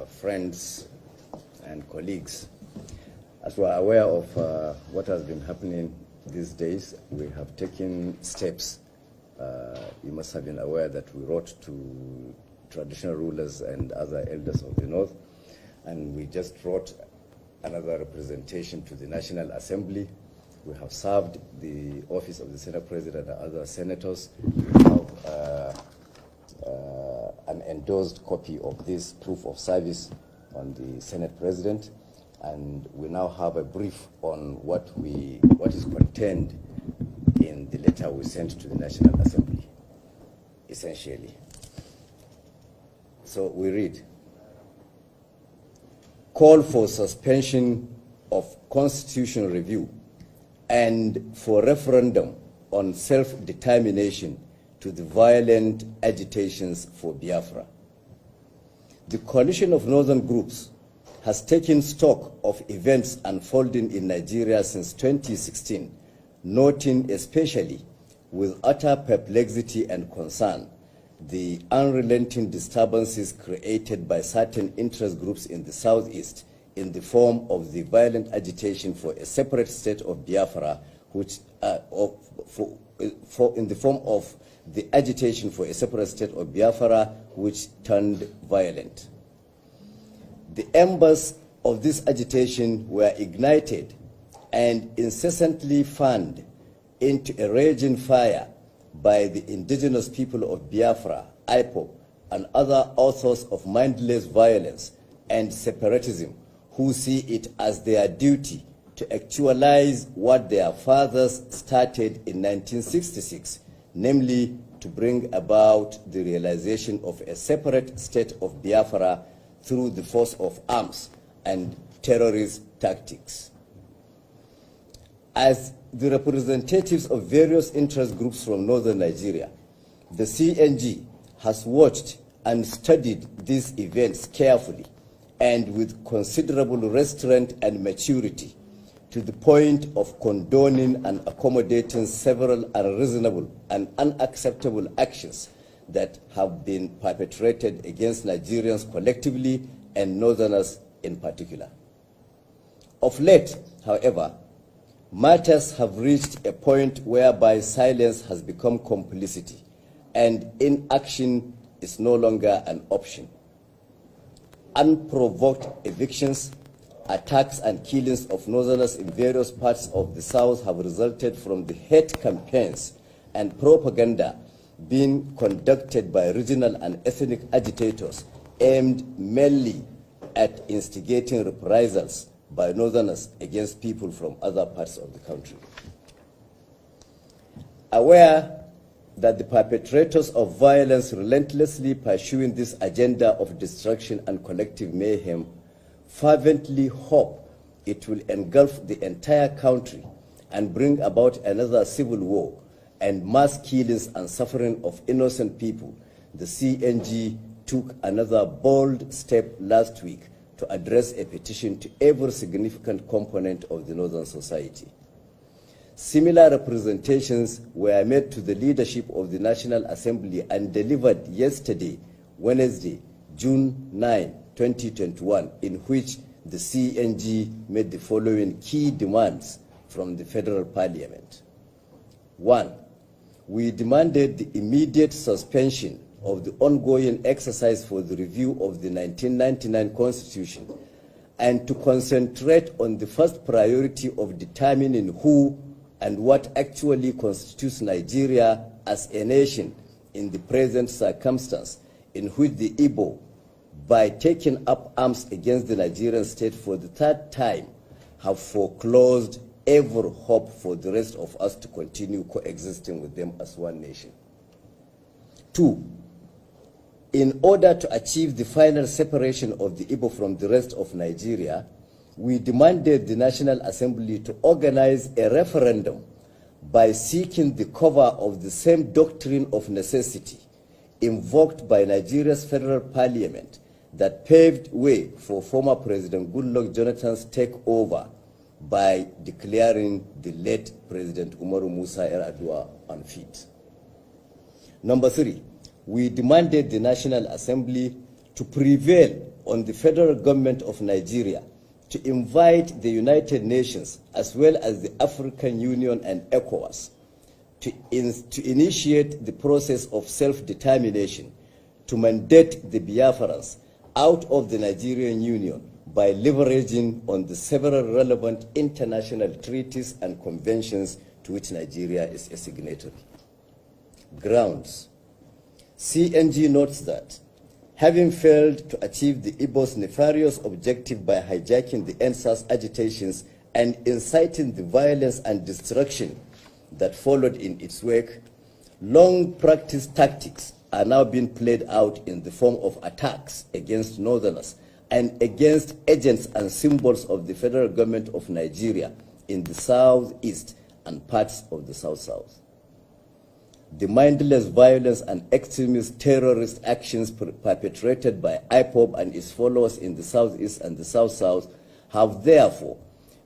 friends and colleagues. As we are aware of what has been happening these days, we have taken steps. You must have been aware that we wrote to traditional rulers and other elders of the North, and we just wrote another representation to the National Assembly. We have served the office of the Senate President and other senators. We have an endorsed copy of this proof of service on the Senate President, and we now have a brief on what is contained in the letter we sent to the National Assembly, essentially. So we read: call for suspension of constitutional review and for referendum on self-determination to the violent agitations for Biafra. The coalition of northern groups has taken stock of events unfolding in Nigeria since 2016, noting especially with utter perplexity and concern the unrelenting disturbances created by certain interest groups in the southeast in the form of the violent agitation for a separate state of Biafra, which in the form of the agitation for a separate state of Biafra, which turned violent. The embers of this agitation were ignited and incessantly fanned into a raging fire by the indigenous people of Biafra, IPOB, and other authors of mindless violence and separatism, who see it as their duty to actualize what their fathers started in 1966, namely to bring about the realization of a separate state of Biafra through the force of arms and terrorist tactics. As the representatives of various interest groups from northern Nigeria, the CNG has watched and studied these events carefully and with considerable restraint and maturity, to the point of condoning and accommodating several unreasonable and unacceptable actions that have been perpetrated against Nigerians collectively and Northerners in particular. Of late, however, matters have reached a point whereby silence has become complicity and inaction is no longer an option. Unprovoked evictions, attacks and killings of Northerners in various parts of the South have resulted from the hate campaigns and propaganda being conducted by regional and ethnic agitators aimed mainly at instigating reprisals by Northerners against people from other parts of the country. Aware that the perpetrators of violence relentlessly pursuing this agenda of destruction and collective mayhem fervently hope it will engulf the entire country and bring about another civil war and mass killings and suffering of innocent people, the CNG took another bold step last week to address a petition to every significant component of the Northern society. Similar representations were made to the leadership of the National Assembly and delivered yesterday, Wednesday, June 9, 2021, in which the CNG made the following key demands from the Federal Parliament. 1. We demanded the immediate suspension of the ongoing exercise for the review of the 1999 Constitution and to concentrate on the first priority of determining who and what actually constitutes Nigeria as a nation in the present circumstance, in which the Igbo, by taking up arms against the Nigerian state for the third time, have foreclosed every hope for the rest of us to continue coexisting with them as one nation. 2. In order to achieve the final separation of the Igbo from the rest of Nigeria, we demanded the National Assembly to organize a referendum by seeking the cover of the same doctrine of necessity invoked by Nigeria's federal parliament that paved way for former President Goodluck Jonathan's takeover by declaring the late President Umaru Musa Yar'Adua unfit. Number 3, we demanded the National Assembly to prevail on the federal government of Nigeria to invite the United Nations as well as the African Union and ECOWAS to initiate the process of self-determination to mandate the Biafrans out of the Nigerian Union by leveraging on the several relevant international treaties and conventions to which Nigeria is a signatory. Grounds. CNG notes that, having failed to achieve the Igbo's nefarious objective by hijacking the NSAS agitations and inciting the violence and destruction that followed in its wake, long-practiced tactics are now being played out in the form of attacks against Northerners and against agents and symbols of the federal government of Nigeria in the southeast and parts of the south-south. The mindless violence and extremist terrorist actions perpetrated by IPOB and its followers in the southeast and the south-south have therefore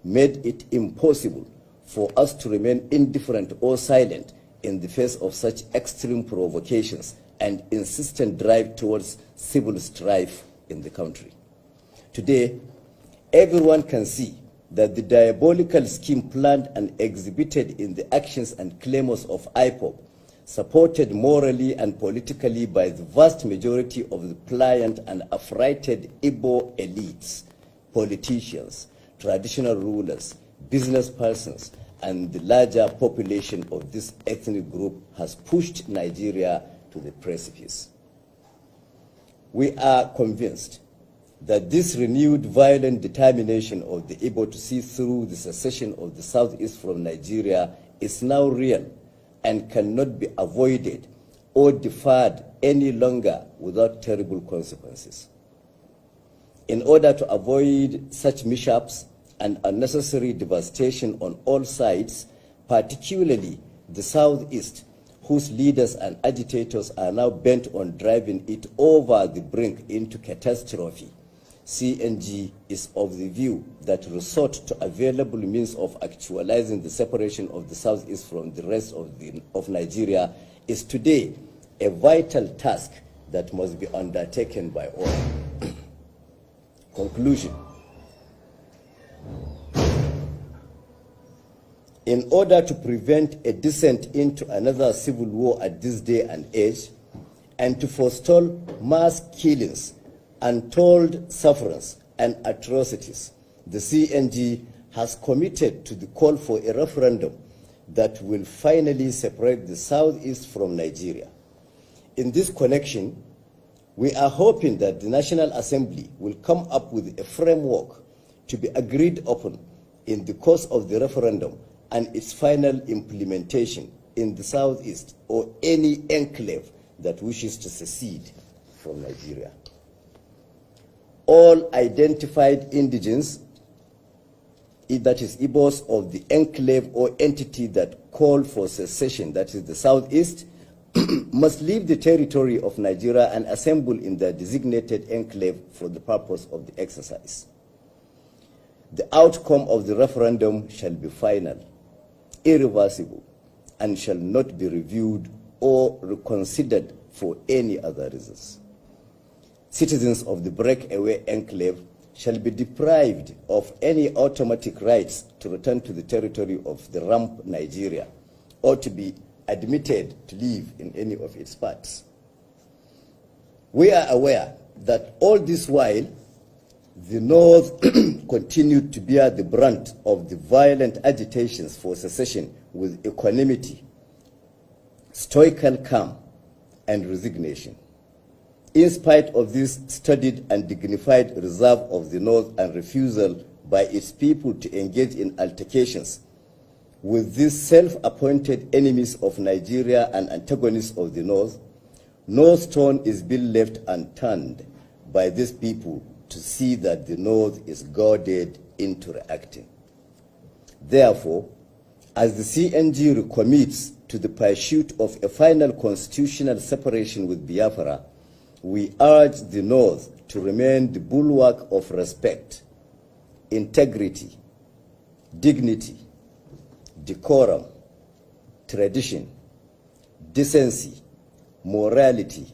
made it impossible for us to remain indifferent or silent in the face of such extreme provocations and insistent drive towards civil strife in the country. Today, everyone can see that the diabolical scheme planned and exhibited in the actions and claims of IPOB, supported morally and politically by the vast majority of the pliant and affrighted Igbo elites, politicians, traditional rulers, business persons, and the larger population of this ethnic group has pushed Nigeria to the precipice. We are convinced that this renewed violent determination of the Igbo to see through the secession of the southeast from Nigeria is now real and cannot be avoided or deferred any longer without terrible consequences. In order to avoid such mishaps and unnecessary devastation on all sides, particularly the southeast, whose leaders and agitators are now bent on driving it over the brink into catastrophe, CNG is of the view that resort to available means of actualizing the separation of the southeast from the rest of Nigeria is today a vital task that must be undertaken by all. Conclusion. In order to prevent a descent into another civil war at this day and age, and to forestall mass killings, untold sufferance, and atrocities, the CNG has committed to the call for a referendum that will finally separate the southeast from Nigeria. In this connection, we are hoping that the National Assembly will come up with a framework to be agreed upon in the course of the referendum and its final implementation in the southeast or any enclave that wishes to secede from Nigeria. All identified indigents, that is Igbos of the enclave or entity that call for secession, that is the southeast, must leave the territory of Nigeria and assemble in their designated enclave for the purpose of the exercise. The outcome of the referendum shall be final, irreversible, and shall not be reviewed or reconsidered for any other reasons. Citizens of the breakaway enclave shall be deprived of any automatic rights to return to the territory of the rump Nigeria or to be admitted to live in any of its parts. We are aware that all this while, the North continued to bear the brunt of the violent agitations for secession with equanimity, stoical calm, and resignation. In spite of this studied and dignified reserve of the North and refusal by its people to engage in altercations with these self-appointed enemies of Nigeria and antagonists of the North, no stone is being left unturned by these people to see that the North is goaded into reacting. Therefore, as the CNG recommits to the pursuit of a final constitutional separation with Biafra, we urge the North to remain the bulwark of respect, integrity, dignity, decorum, tradition, decency, morality,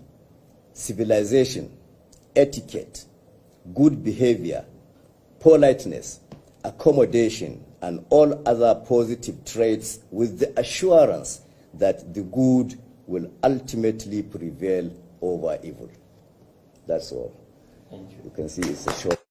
civilization, etiquette, good behavior, politeness, accommodation, and all other positive traits with the assurance that the good will ultimately prevail over evil. That's all. Thank you. You can see it's a short.